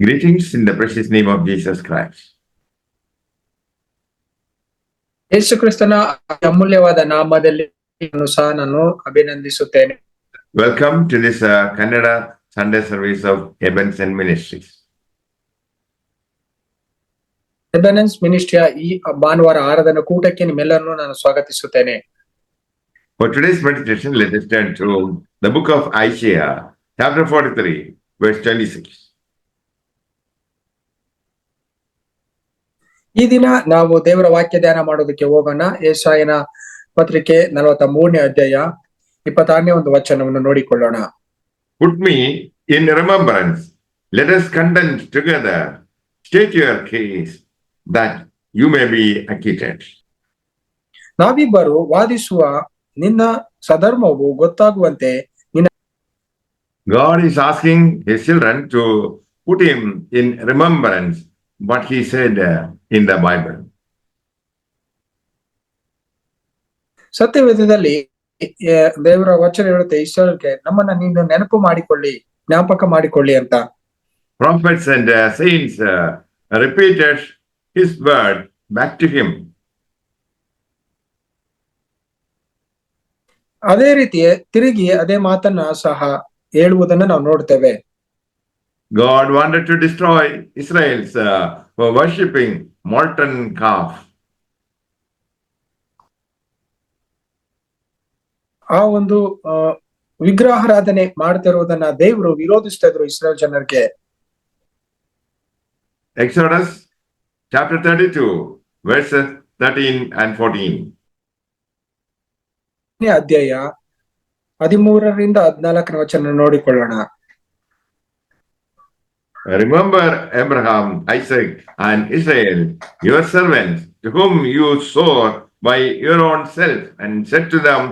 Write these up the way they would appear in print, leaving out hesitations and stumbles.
Greetings in the precious name of Jesus Christ. ಯೇಸು ಕ್ರಿಸ್ತನ ಅಮೂಲ್ಯವಾದ ನಾಮದಲ್ಲಿ ಸಹ ನಾನು ಅಭಿನಂದಿಸುತ್ತೇನೆ. Welcome to this Kannada Sunday service of Ebenezer Ministries. ಎಬೆನೆನ್ಸ್ ಮಿನಿಸ್ಟ್ರಿಯ ಈ ಭಾನುವಾರ ಆರಾಧನಾ ಕೂಟಕ್ಕೆ ನಿಮ್ಮೆಲ್ಲರನ್ನು ನಾನು ಸ್ವಾಗತಿಸುತ್ತೇನೆ. For today's meditation, let us turn to the book of Isaiah, chapter 43, verse 26. ಈ ದಿನ ನಾವು ದೇವರ ವಾಕ್ಯ ಧ್ಯಾನ ಮಾಡೋದಕ್ಕೆ ಹೋಗೋಣ. ಯೆಶಾಯನ ಪತ್ರಿಕೆ 43ನೇ ಅಧ್ಯಾಯ 26ನೇ ಒಂದು ವಚನವನ್ನು ನೋಡಿಕೊಳ್ಳೋಣ. Put me in remembrance. Let us contend together. State your case that you may be acquitted. ನಾವಿಬ್ಬರು ವಾದಿಸುವ, ನಿನ್ನ ಸಧರ್ಮವು ಗೊತ್ತಾಗುವಂತೆ. God is asking his children to put him in remembrance what he said in the Bible. ಸತ್ಯವೇದದಲ್ಲಿ ದೇವರ ವಚನ ಹೇಳುತ್ತೆ, ಇಸ್ರಾಯೇಲ್ಗೆ ನಮ್ಮನ್ನ ನೀನು ಜ್ಞಾಪಕ ಮಾಡಿಕೊಳ್ಳಿ ಅಂತ. Prophets and saints repeated his word back to him. ಅದೇ ರೀತಿ ತಿರುಗಿ ಅದೇ ಮಾತನ್ನ ಸಹ ಹೇಳುವುದನ್ನು ನಾವು ನೋಡ್ತೇವೆ. God wanted to destroy Israel's for worshipping molten calf. ಆ ಒಂದು ವಿಗ್ರಹಾರಾಧನೆ ಮಾಡ್ತಿರುವುದನ್ನ ದೇವರು ವಿರೋಧಿಸ್ತಾ ಇದ್ರು ಇಸ್ರಾಯೇಲ್ ಜನರಿಗೆ. Exodus chapter 32 verses 13 and 14. ಅಧ್ಯಾಯ 13ರಿಂದ 14ನೇ ವಚನ ನೋಡಿಕೊಳ್ಳೋಣ. Remember Abraham, Isaac, and Israel, your servants, to whom you swore by your own self, and said to them,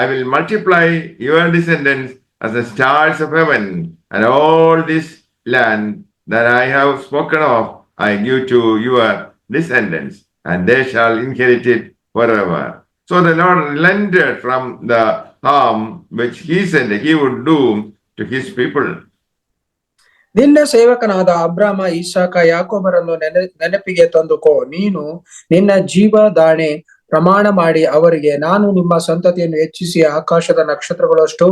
I will multiply your descendants as the stars of heaven, and all this land that I have spoken of I give to your descendants, and they shall inherit it forever. So the Lord relented from the harm which he said he would do to his people. ನಿನ್ನ ಸೇವಕನಾದ ಅಬ್ರಾಮ, ಇಸಾಕ, ಯಾಕೋಬರನ್ನು ನೆನಪಿಗೆ ತಂದುಕೋ. ನೀನು ನಿನ್ನ ಜೀವದಾಣೆ ಪ್ರಮಾಣ ಮಾಡಿ ಅವರಿಗೆ, ನಾನು ನಿಮ್ಮ ಸಂತತಿಯನ್ನು ಹೆಚ್ಚಿಸಿ ಆಕಾಶದ ನಕ್ಷತ್ರಗಳಷ್ಟು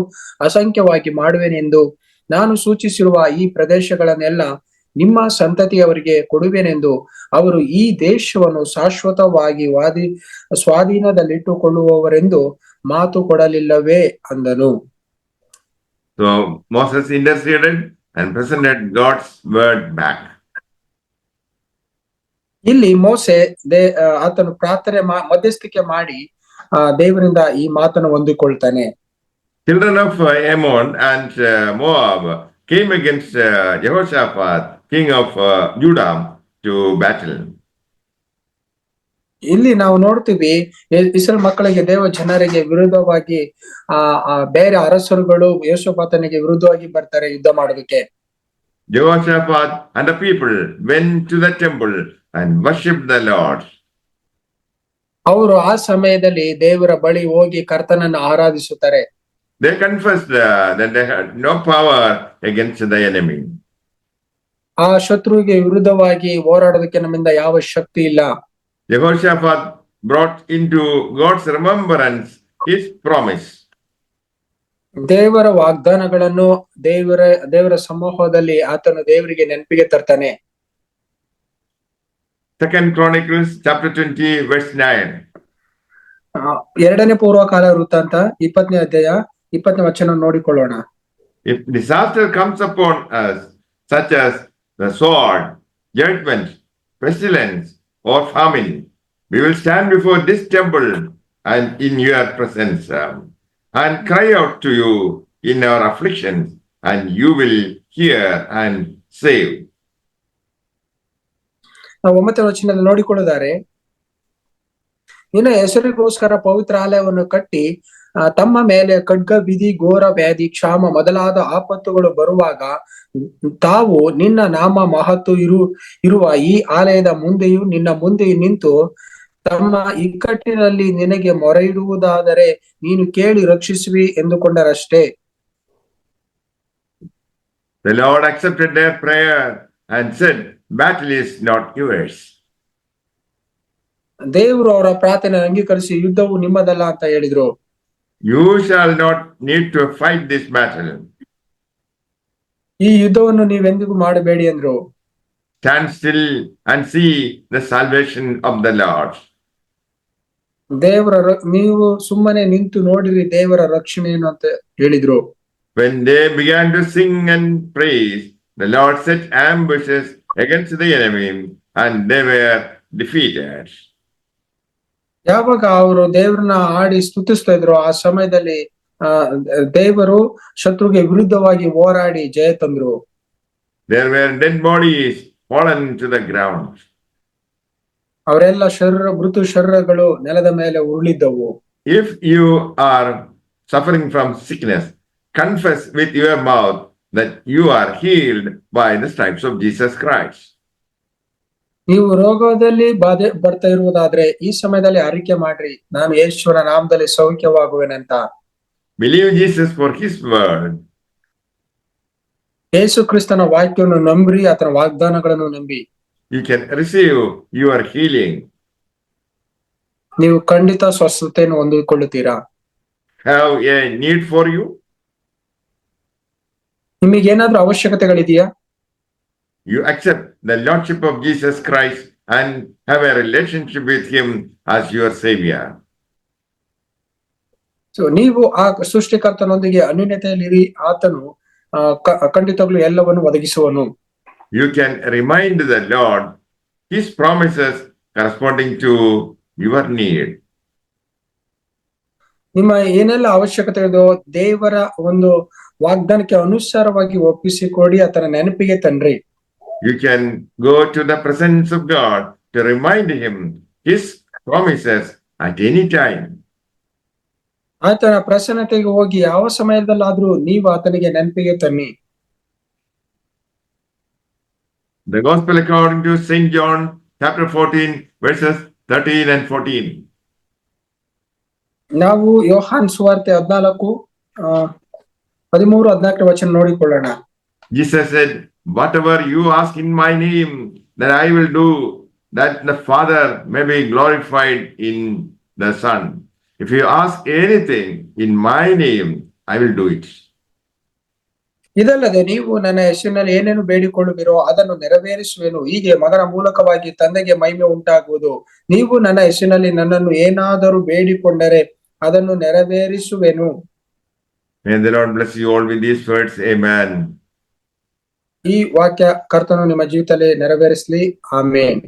ಅಸಂಖ್ಯವಾಗಿ ಮಾಡುವೆನೆಂದು ನಾನು ಸೂಚಿಸಿರುವ ಈ ಪ್ರದೇಶಗಳನ್ನೆಲ್ಲ ನಿಮ್ಮ ಸಂತತಿಯವರಿಗೆ ಕೊಡುವೆನೆಂದು ಅವರು ಈ ದೇಶವನ್ನು ಶಾಶ್ವತವಾಗಿ ಸ್ವಾಧೀನದಲ್ಲಿಟ್ಟುಕೊಳ್ಳುವವರೆಂದು ಮಾತು ಕೊಡಲಿಲ್ಲವೇ ಅಂದನು. So Moses interceded and presented God's word back. ಇಲ್ಲಿ ಮೋಸೆ ಆತನು ಪ್ರಾರ್ಥನೆ ಮಧ್ಯಸ್ಥಿಕೆ ಮಾಡಿ ದೇವರಿಂದ ಈ ಮಾತನ್ನು ಹೊಂದಿಕೊಳ್ತಾನೆ. Children of Ammon and Moab came against Jehoshaphat, king of Judah, to battle. ಇಲ್ಲಿ ನಾವು ನೋಡ್ತೀವಿ, ಇಸ್ರೇಲ್ ಮಕ್ಕಳಿಗೆ, ದೇವ ಜನರಿಗೆ ವಿರುದ್ಧವಾಗಿ ಬೇರೆ ಅರಸರುಗಳು ಯೆಹೋಷಾಫಾತನಿಗೆ ವಿರುದ್ಧವಾಗಿ ಬರ್ತಾರೆ ಯುದ್ಧ ಮಾಡೋದಕ್ಕೆ. Jehoshaphat and the people went to the temple and worshipped the Lord. ಅವರು ಆ ಸಮಯದಲ್ಲಿ ದೇವರ ಬಳಿ ಹೋಗಿ ಕರ್ತನನ್ನು ಆರಾಧಿಸುತ್ತಾರೆ. They confessed that they had no power against the enemy. ಆ ಶತ್ರುವಿಗೆ ವಿರುದ್ಧವಾಗಿ ಹೋರಾಡೋದಕ್ಕೆ ನಮ್ಮಿಂದ ಯಾವ ಶಕ್ತಿ ಇಲ್ಲ. Jehoshaphat brought into God's remembrance his promise. ದೇವರ ವಾಗ್ದಾನಗಳನ್ನು ದೇವರ ಸಮೂಹದಲ್ಲಿ ಆತನು ದೇವರಿಗೆ ನೆನಪಿಗೆ ತರ್ತಾನೆ. 2 Chronicles chapter 20 verse 9. ಎರಡನೇ ಪೂರ್ವಕಾಲ ವೃತ್ತಾಂತ 20ನೇ ಅಧ್ಯಾಯ 20ನೇ ವಚನ ನೋಡಿಕೊಳ್ಳೋಣ. If disaster comes upon us, such as the sword, judgment, pestilence, or famine, we will stand before this temple and in your presence and cry out to you in our afflictions, and you will hear and save. 9ನೇ ವಚನದಲ್ಲಿ ನೋಡಿಕೊಳ್ಳುತ್ತಾರೆ, ನಿನ್ನ ಹೆಸರಿಗೋಸ್ಕರ ಪವಿತ್ರ ಆಲಯವನ್ನು ಕಟ್ಟಿ ತಮ್ಮ ಮೇಲೆ ಖಡ್ಗ, ವಿಧಿ, ಘೋರ ವ್ಯಾಧಿ, ಕ್ಷಾಮ ಮೊದಲಾದ ಆಪತ್ತುಗಳು ಬರುವಾಗ ತಾವು ನಿನ್ನ ನಾಮ ಮಹತ್ತು ಇರುವ ಈ ಆಲಯದ ಮುಂದೆಯೂ ನಿನ್ನ ಮುಂದೆಯೂ ನಿಂತು ತಮ್ಮ ಇಕ್ಕಟ್ಟಿನಲ್ಲಿ ನಿನಗೆ ಮೊರೆ ಇಡುವುದಾದರೆ ನೀನು ಕೇಳಿ ರಕ್ಷಿಸುವಿ ಎಂದುಕೊಂಡರಷ್ಟೇ. The Lord accepted their prayer and said, battle is not yours. ದೇವರು ಅವರ ಪ್ರಾರ್ಥನೆ ಅಂಗೀಕರಿಸಿ ಯುದ್ಧವು ನಿಮ್ಮದಲ್ಲ ಅಂತ ಹೇಳಿದ್ರು. You shall not need to fight this battle. ಈ ಯುದ್ಧವನ್ನು ನೀವೆಂದಿಗೂ ಮಾಡಬೇಡಿ ಅಂದ್ರು. Stand still and see the salvation of the Lord. ನೀವು ಸುಮ್ಮನೆ ನಿಂತು ನೋಡಿರಿ ದೇವರ ರಕ್ಷಣೆಯನ್ನು ಅಂತ ಹೇಳಿದ್ರು. When they began to sing and praise, the Lord set ambushes against the enemy and they were defeated. ಯಾವಾಗ ಅವರು ದೇವರನ್ನ ಆಡಿ ಸ್ತುತಿಸ್ತಾ ಇದ್ರು ಆ ಸಮಯದಲ್ಲಿ ದೇವರು ಶತ್ರುಗೆ ವಿರುದ್ಧವಾಗಿ ಹೋರಾಡಿ ಜಯ ತಂದ್ರು. There were dead bodies fallen to the ground. ಅವರೆಲ್ಲ ಮೃತ ಶರೀರಗಳು ನೆಲದ ಮೇಲೆ ಉರುಳಿದ್ದವು. If you are suffering from sickness, confess with your mouth that you are healed by the stripes of Jesus Christ. ನೀವು ರೋಗದಲ್ಲಿ ಬಾಧೆ ಬರ್ತಾ ಇರುವುದಾದ್ರೆ ಈ ಸಮಯದಲ್ಲಿ ಅರಿಕೆ ಮಾಡ್ರಿ, ನಾನು ಯೇಸುವಿನ ನಾಮದಲ್ಲಿ ಸೌಖ್ಯವಾಗುವೆನಂತ. Believe Jesus for his word. ಯೇಸು ಕ್ರಿಸ್ತನ ವಾಕ್ಯವನ್ನು ನಂಬ್ರಿ, ಆತನ ವಾಗ್ದಾನಗಳನ್ನು ನಂಬಿ. You can receive your healing. ನೀವು ಖಂಡಿತ ಸ್ವಸ್ಥತೆಯನ್ನು ಹೊಂದಿಕೊಳ್ಳುತ್ತೀರಾ. Have a need for you? ನಿಮಗೇನಾದ್ರೂ ಅವಶ್ಯಕತೆಗಳಿದೆಯಾ? You accept the Lordship of Jesus Christ and have a relationship with him as your Savior. So ನೀವು ಆ ಸೃಷ್ಟಿಕರ್ತನೊಂದಿಗೆ ಅನ್ಯೋನ್ಯತೆಯಲ್ಲಿರಿ, ಆತನು ಖಂಡಿತವಾಗ್ಲೂ ಎಲ್ಲವನ್ನು ಒದಗಿಸುವನು. You can remind the Lord his promises corresponding to your need. ನಿಮ್ಮ ಏನೆಲ್ಲ ಅವಶ್ಯಕತೆ ಇದೋ ದೇವರ ಒಂದು ವಾಗ್ದಾನಕ್ಕೆ ಅನುಸಾರವಾಗಿ ಒಪ್ಪಿಸಿಕೊಡಿ, ಆತನ ನೆನಪಿಗೆ ತನ್ರಿ. You can go to the presence of God to remind him his promises at any time. ಆತನ ಪ್ರಸನ್ನತೆಗೆ ಹೋಗಿ ಯಾವ ಸಮಯದಲ್ಲಾದ್ರೂ ನೀವು ಆತನಿಗೆ ನೆನಪಿಗೆ ತನ್ನಿ. The Gospel according to St. John chapter 14 verses 13 and 14. ನಾವು ಯೋಹಾನ್ ಸುವಾರ್ತೆ 13-14 ವಚನ ನೋಡಿಕೊಳ್ಳೋಣ. Jesus said, whatever you ask in my name, that I will do, that the Father may be glorified in the Son. If you ask anything in my name, I will do it. ಇದಲ್ಲದೆ ನೀವು ನನ್ನ ಹೆಸರಿನಲ್ಲಿ ಏನೇನು ಬೇಡಿಕೊಳ್ಳುವಿರೋ ಅದನ್ನು ನೆರವೇರಿಸುವೆನು. ಹೀಗೆ ಮಗನ ಮೂಲಕವಾಗಿ ತಂದೆಗೆ ಮಹಿಮೆ ಉಂಟಾಗುವುದು. ನೀವು ನನ್ನ ಹೆಸರಿನಲ್ಲಿ ನನ್ನನ್ನು ಏನಾದರೂ ಬೇಡಿಕೊಂಡರೆ ಅದನ್ನು ನೆರವೇರಿಸುವೆನು. May the Lord bless you all with these words. Amen. ಈ ವಾಕ್ಯ ಕರ್ತನು ನಿಮ್ಮ ಜೀವಿತದಲ್ಲಿ ನೆರವೇರಿಸಲಿ. ಆಮೇನ್.